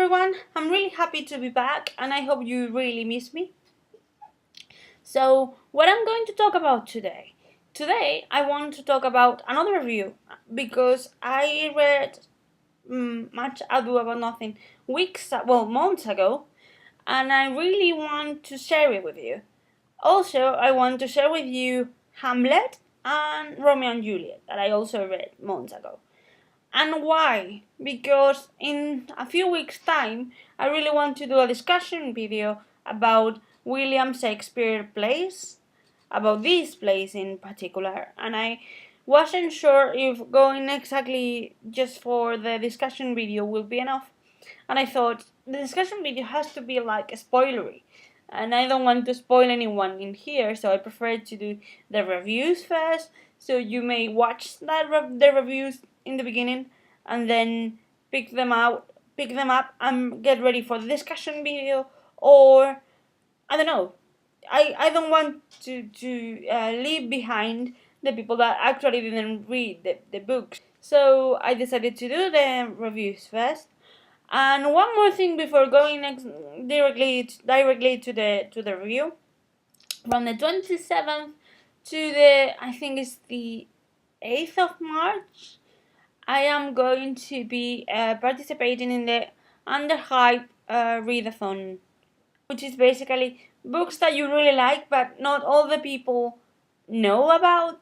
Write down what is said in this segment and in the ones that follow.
everyone, I'm really happy to be back and I hope you really miss me. So, what I'm going to talk about today? Today, I want to talk about another review because I read Much Ado About Nothing months ago, and I really want to share it with you. Also, I want to share with you Hamlet and Romeo and Juliet that I also read months ago. And why? Because in a few weeks' time, I really want to do a discussion video about William Shakespeare plays, about these plays in particular, and I wasn't sure if going exactly just for the discussion video will be enough. And I thought the discussion video has to be like spoilery, and I don't want to spoil anyone in here, so I prefer to do the reviews first. So you may watch the reviews in the beginning, and then pick them up, and get ready for the discussion video. Or I don't know. I don't want to leave behind the people that actually didn't read the books. So I decided to do the reviews first. And one more thing before going directly to the review. From the 27th to the, I think it's the 8th of March, I am going to be participating in the Underhype readathon, which is basically books that you really like but not all the people know about.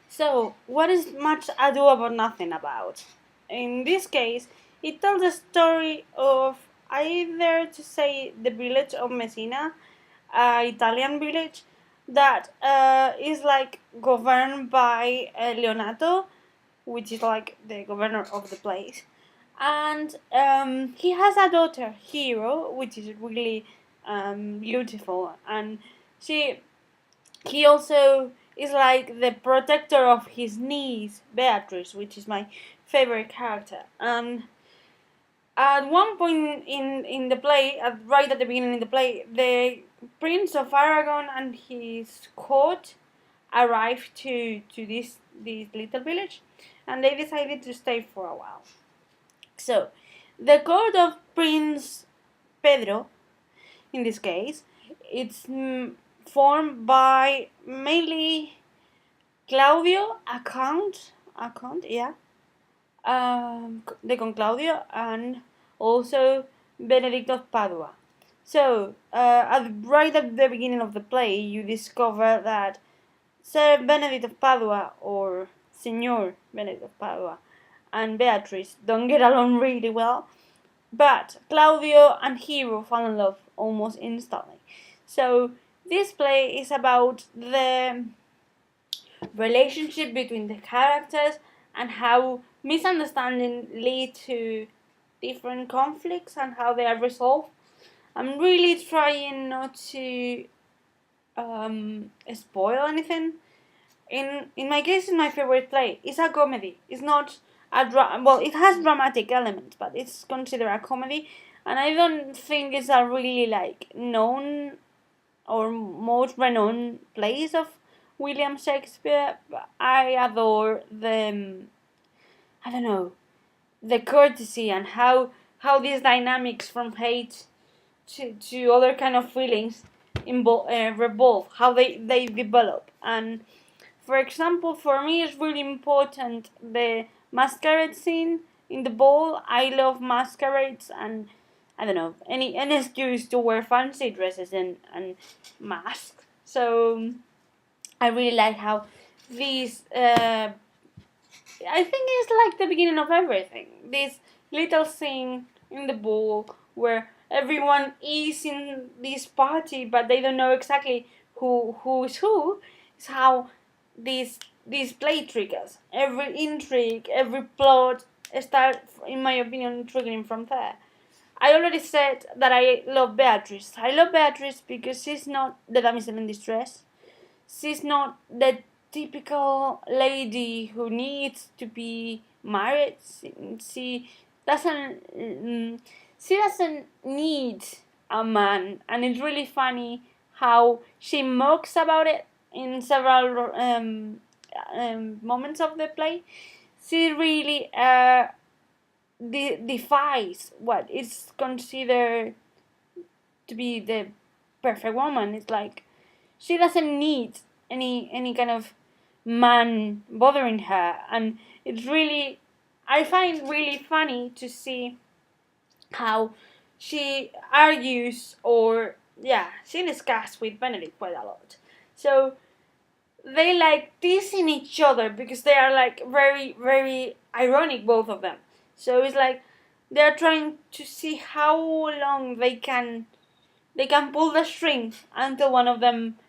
So, what is Much Ado About Nothing about? In this case, it tells the story of either to say the village of Messina, Italian village that is like governed by Leonato, which is like the governor of the place, and he has a daughter, Hero, which is really beautiful, and he also is like the protector of his niece, Beatrice, which is my favorite character. And at one point in the play, right at the beginning of the play, the Prince of Aragon and his court arrived to this little village, and they decided to stay for a while. So, the court of Prince Pedro, in this case, it's formed by mainly Claudio, a count, yeah, the Con Claudio, and also Benedict of Padua. So, right at the beginning of the play, you discover that Sir Benedict of Padua, or Signor Benedict of Padua, and Beatrice don't get along really well, but Claudio and Hero fall in love almost instantly. So, this play is about the relationship between the characters and how misunderstandings lead to different conflicts and how they are resolved. I'm really trying not to spoil anything. In my case, it's my favorite play. It's a comedy. It's not a it has dramatic elements, but it's considered a comedy, and I don't think it's a really like known or most renowned plays of William Shakespeare. But I adore the I don't know, the courtesy and how these dynamics from hate to other kind of feelings revolve, how they develop. And for example, for me it's really important the masquerade scene in the ball. I love masquerades, and I don't know, any excuse to wear fancy dresses and masks. So I really like how these I think it's like the beginning of everything. This little scene in the ball where everyone is in this party but they don't know exactly who is who. Is how these play triggers. Every intrigue, every plot start, in my opinion, triggering from there. I already said that I love Beatrice. I love Beatrice because she's not the damsel in distress. She's not the typical lady who needs to be married. She doesn't. She doesn't need a man, and it's really funny how she mocks about it in several moments of the play. She really defies what is considered to be the perfect woman. It's like she doesn't need any kind of man bothering her, and it's really, I find really funny to see how she argues, or yeah, she discusses with Benedict quite a lot. So they like teasing each other because they are like very very ironic, both of them. So it's like they're trying to see how long they can pull the strings until one of them,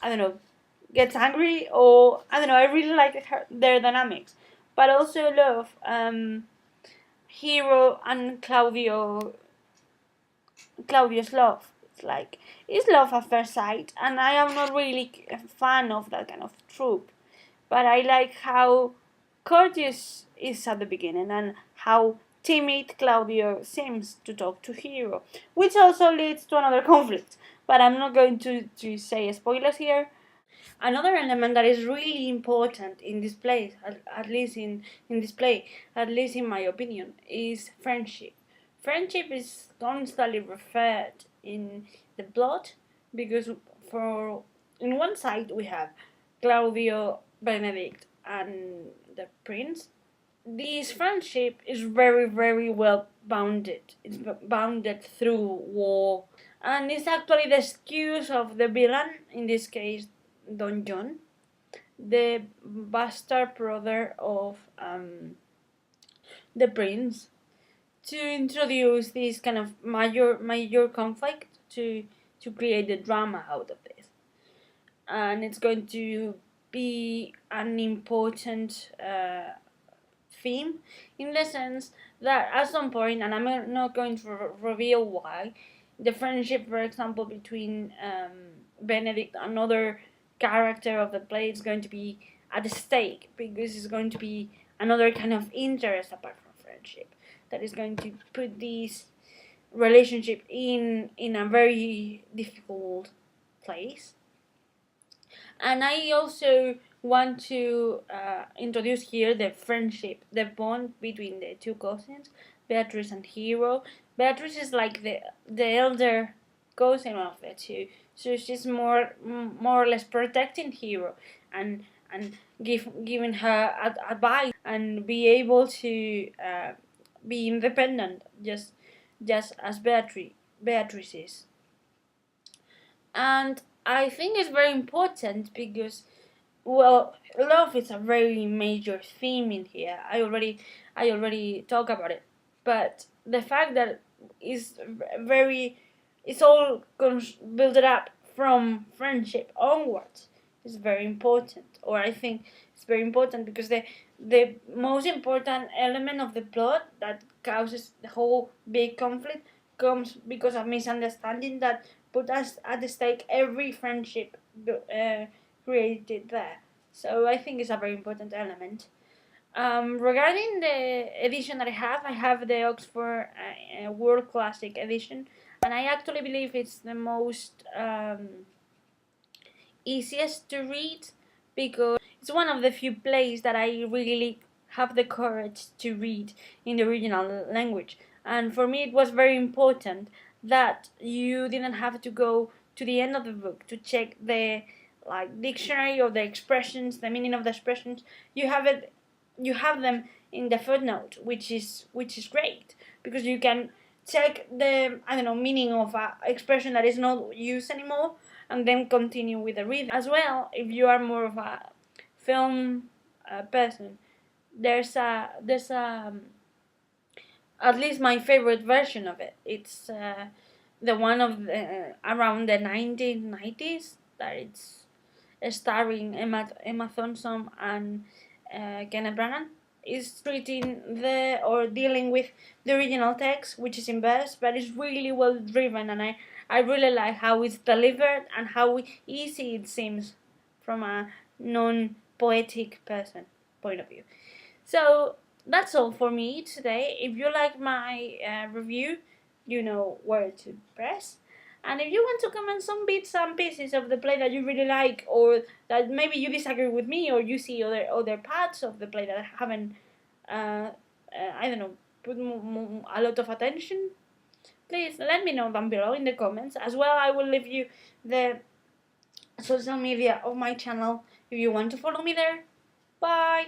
I don't know, gets angry, or I don't know. I really like their dynamics, but also love Hero and Claudio's love. It's love at first sight, and I am not really a fan of that kind of trope. But I like how courteous is at the beginning, and how timid Claudio seems to talk to Hero, which also leads to another conflict. But I'm not going to say spoilers here. Another element that is really important in this play, at least in this play, at least in my opinion, is friendship. Friendship is constantly referred in the plot because for in one side we have Claudio, Benedict, and the prince. This friendship is very very well bounded. It's bounded through war, and it's actually the excuse of the villain, in this case Don John, the bastard brother of the prince, to introduce this kind of major conflict, to create the drama out of this. And it's going to be an important theme, in the sense that at some point, and I'm not going to reveal why, the friendship, for example, between Benedict and another character of the play is going to be at stake, because it's going to be another kind of interest apart from friendship that is going to put this relationship in a very difficult place. And I also want to introduce here the friendship, the bond between the two cousins, Beatrice and Hero. Beatrice is like the elder cousin of the two, so she's more or less protecting Hero, and giving her advice, and be able to be independent, just as Beatrice is. And I think it's very important because, well, love is a very major theme in here. I already talked about it, but the fact that it's all built up from friendship onwards is very important. Or I think it's very important because the most important element of the plot that causes the whole big conflict comes because of misunderstanding that put us at the stake every friendship created there. So I think it's a very important element. Regarding the edition that I have the Oxford World Classic edition, and I actually believe it's the most easiest to read, because it's one of the few plays that I really have the courage to read in the original language. And for me, it was very important that you didn't have to go to the end of the book to check the dictionary or the expressions, the meaning of the expressions. You have them in the footnote, which is great, because you can check the, I don't know, meaning of an expression that is not used anymore, and then continue with the reading. As well, if you are more of a film person, there's a at least my favorite version of it. It's the one of around the 1990s, that it's starring Emma Thompson and Kenneth Branagh. Is treating dealing with the original text, which is in verse, but it's really well driven, and I really like how it's delivered and how easy it seems from a non-poetic person point of view. So that's all for me today. If you like my review, you know where to press. And if you want to comment some bits and pieces of the play that you really like, or that maybe you disagree with me, or you see other parts of the play that I haven't, I don't know, put a lot of attention? Please let me know down below in the comments. As well, I will leave you the social media of my channel if you want to follow me there. Bye!